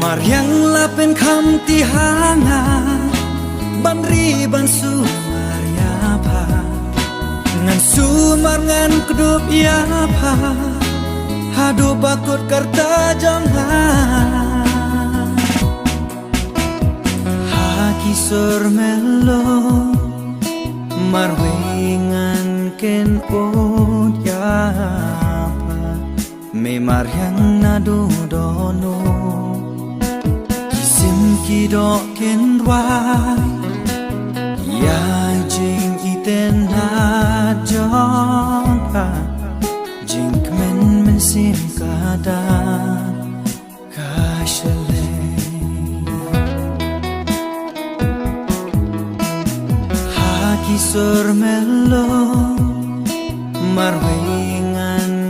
Marianglahเป็นคำที่หางานบันรีบันสูมารยาพางันสูมารงันกดุบยาพาhadu bakut karta jangan haki sur melo marwengan ken odyapa me maryang nadu dono kisim kido ken wai ya jing iten hadjongka jing men sim kada kashale haki sur melo